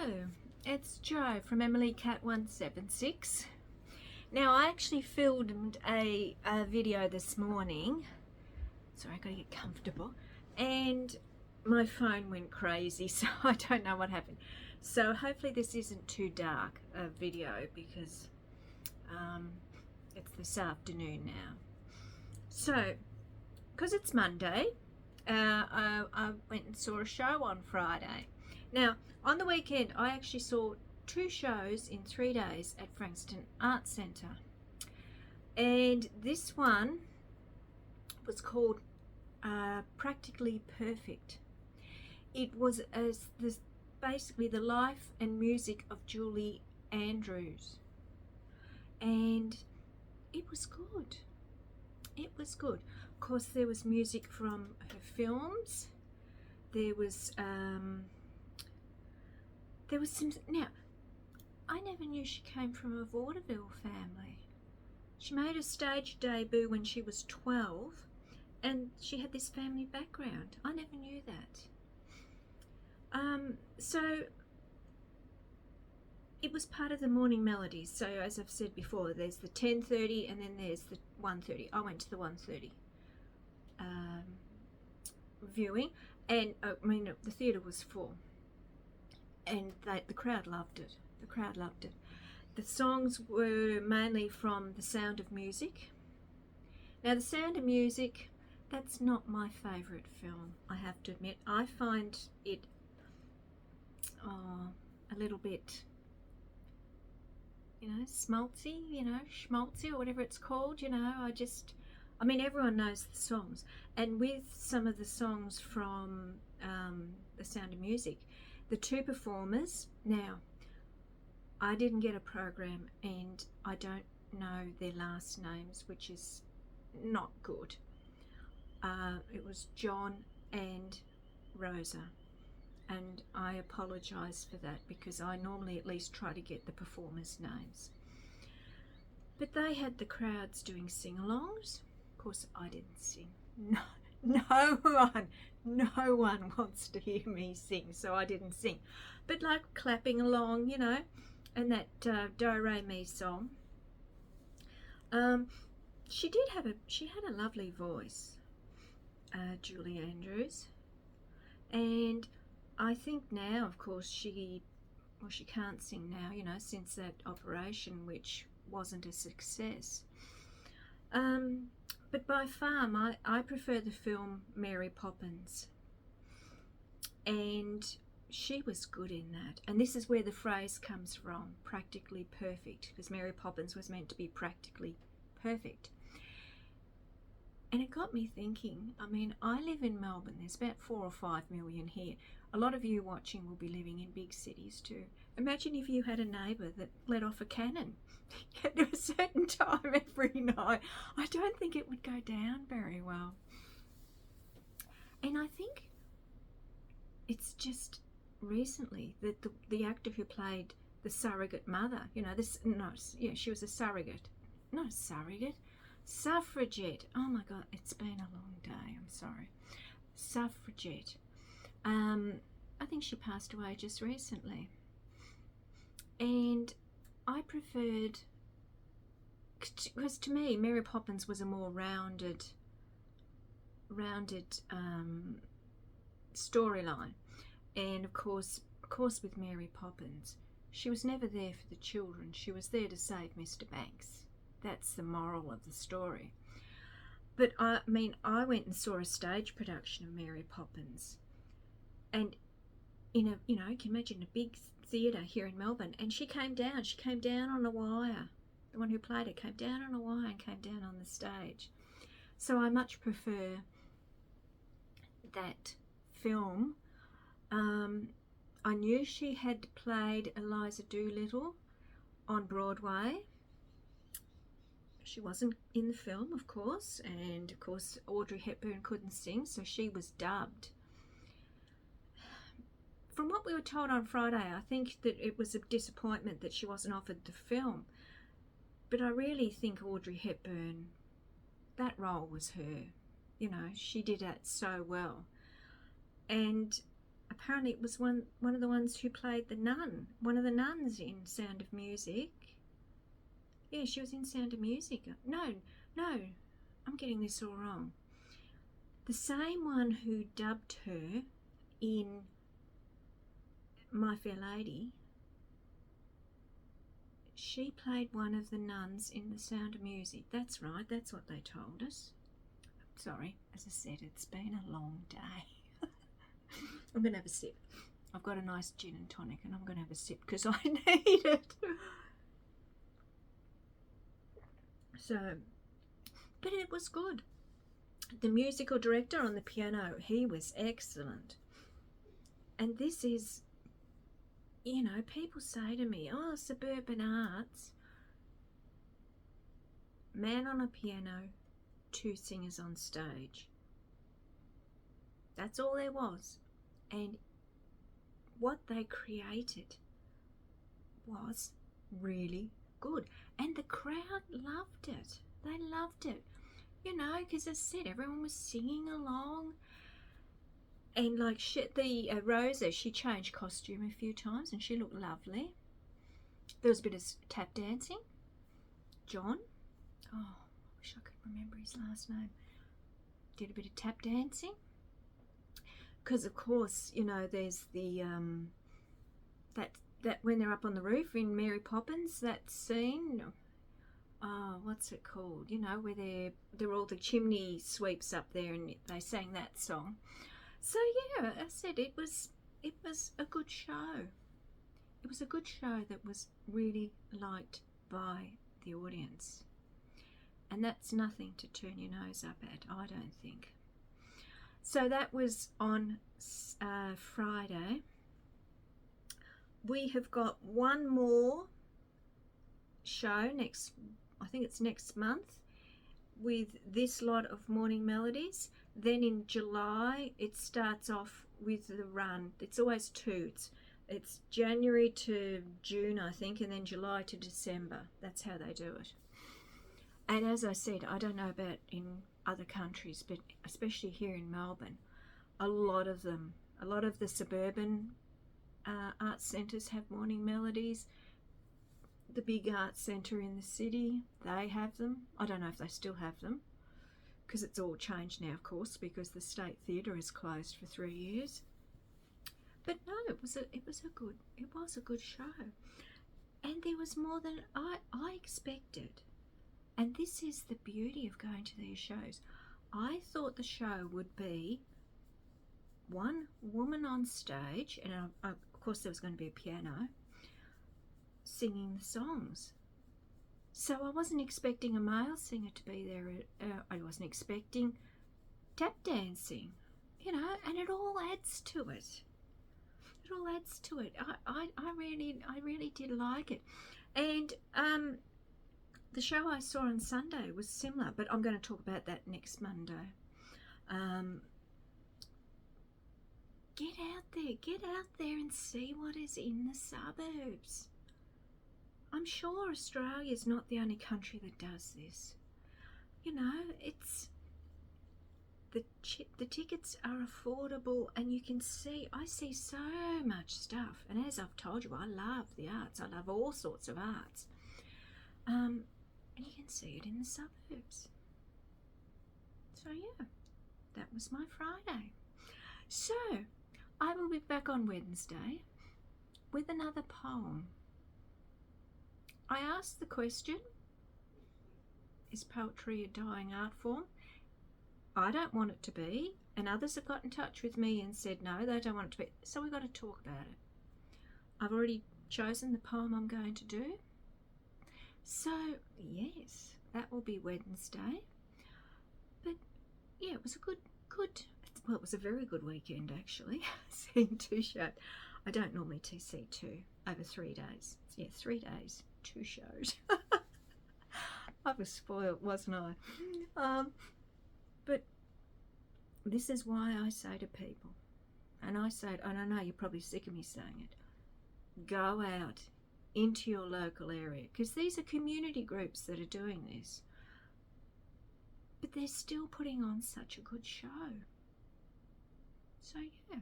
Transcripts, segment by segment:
Hello, it's Jo from Emily Cat 176. Now, I actually filmed a video this morning. Sorry, I gotta get comfortable. And my phone went crazy, so I don't know what happened. So hopefully this isn't too dark a video because it's this afternoon now. So, because it's Monday, I went and saw a show on Friday. Now, on the weekend, I actually saw 2 shows in 3 days at Frankston Arts Centre. And this one was called Practically Perfect. It was basically the life and music of Julie Andrews. And it was good. It was good. Of course, there was music from her films. There was some. Now, I never knew she came from a vaudeville family. She made a stage debut when she was 12, and she had this family background. I never knew that. So it was part of the morning melodies. So as I've said before, there's the 10:30 and then there's the 1:30. I went to the 1:30 viewing, and the theatre was full, and the crowd loved it. The crowd loved it. The songs were mainly from The Sound of Music. Now, The Sound of Music, that's not my favourite film, I have to admit. I find it a little bit, schmaltzy or whatever it's called, everyone knows the songs. And with some of the songs from The Sound of Music, the 2 performers, now, I didn't get a program and I don't know their last names, which is not good. It was John and Rosa, and I apologise for that because I normally at least try to get the performers' names. But they had the crowds doing sing-alongs. Of course, I didn't sing. No one wants to hear me sing, so I didn't sing. But like clapping along, and that Do Re Mi song. She had a lovely voice, Julie Andrews, and I think now, of course, she can't sing now, since that operation, which wasn't a success. But by far, I prefer the film Mary Poppins, and she was good in that. And this is where the phrase comes from, practically perfect, because Mary Poppins was meant to be practically perfect. And it got me thinking, I live in Melbourne. There's about 4 or 5 million here. A lot of you watching will be living in big cities too. Imagine if you had a neighbour that let off a cannon at a certain time every night. I don't think it would go down very well. And I think it's just recently that the actor who played the surrogate mother, she was a surrogate. Not a surrogate. Suffragette. Oh my God, it's been a long day. I'm sorry. Suffragette. I think she passed away just recently. And I preferred, because to me, Mary Poppins was a more rounded storyline. And of course with Mary Poppins, she was never there for the children. She was there to save Mr. Banks. That's the moral of the story. But I went and saw a stage production of Mary Poppins, and you can imagine a big theatre here in Melbourne, and she came down on a wire. The one who played it came down on a wire and came down on the stage. So I much prefer that film. I knew she had played Eliza Doolittle on Broadway. She wasn't in the film, of course, and of course Audrey Hepburn couldn't sing, so she was dubbed. From what we were told on Friday, I think that it was a disappointment that she wasn't offered the film. But I really think Audrey Hepburn, that role was her. She did that so well. And apparently it was one of the ones who played the nun, one of the nuns in Sound of Music. Yeah, she was in Sound of Music. No, I'm getting this all wrong. The same one who dubbed her in My Fair Lady, she played one of the nuns in The Sound of Music. That's right, that's what they told us. Sorry, as I said, it's been a long day. I'm going to have a sip. I've got a nice gin and tonic and I'm going to have a sip because I need it. So, but it was good. The musical director on the piano, he was excellent. And this is, you know, people say to me, oh, suburban arts, man on a piano, 2 singers on stage. That's all there was. And what they created was really good. And the crowd loved it. They loved it. You know, because as I said, everyone was singing along. And like the Rosa, she changed costume a few times and she looked lovely. There was a bit of tap dancing. John, oh, I wish I could remember his last name, did a bit of tap dancing. Because of course, you know, there's the that when they're up on the roof in Mary Poppins, that scene. Oh, what's it called? You know, where they're all the chimney sweeps up there, and they sang that song. So yeah, I said it was a good show. It was a good show that was really liked by the audience, and that's nothing to turn your nose up at, I don't think. So that was on Friday. We have got one more show I think it's next month, with this lot of Morning Melodies. Then in July it starts off with the run. It's always 2. It's January to June, I think, and then July to December. That's how they do it. And as I said, I don't know about in other countries, but especially here in Melbourne, a lot of the suburban arts centres have Morning Melodies. The big arts centre in the city, they have them. I don't know if they still have them, because it's all changed now, of course, because the State Theatre is closed for 3 years. But no, it was a good show, and there was more than I expected. And this is the beauty of going to these shows. I thought the show would be one woman on stage, and of course there was going to be a piano, singing the songs. So I wasn't expecting a male singer to be there. I wasn't expecting tap dancing, you know, and it all adds to it. It all adds to it. I really did like it. And the show I saw on Sunday was similar, but I'm going to talk about that next Monday. Get out there and see what is in the suburbs. I'm sure Australia's not the only country that does this. You know, it's the tickets are affordable, and you can see, I see so much stuff. And as I've told you, I love the arts. I love all sorts of arts. And you can see it in the suburbs. So yeah, that was my Friday. So I will be back on Wednesday with another poem. I asked the question, is poetry a dying art form? I don't want it to be, and others have got in touch with me and said no, they don't want it to be. So we've got to talk about it. I've already chosen the poem I'm going to do. So yes, that will be Wednesday. But yeah, it was it was a very good weekend actually, seeing 2 shows. I don't normally see 2 over 3 days. Yeah, 3 days, 2 shows. I was spoiled, wasn't I? But this is why I say to people, and I know you're probably sick of me saying it, go out into your local area, because these are community groups that are doing this, but they're still putting on such a good show. So yeah,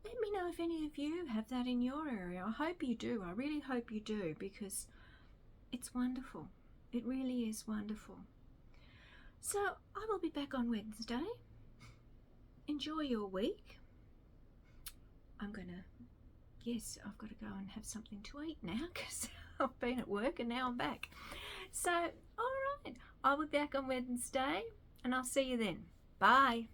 let me know if any of you have that in your area. I hope you do. I really hope you do, because it's wonderful. It really is wonderful. So I will be back on Wednesday. Enjoy your week. I've got to go and have something to eat now, because I've been at work and now I'm back. So, all right, I'll be back on Wednesday and I'll see you then. Bye.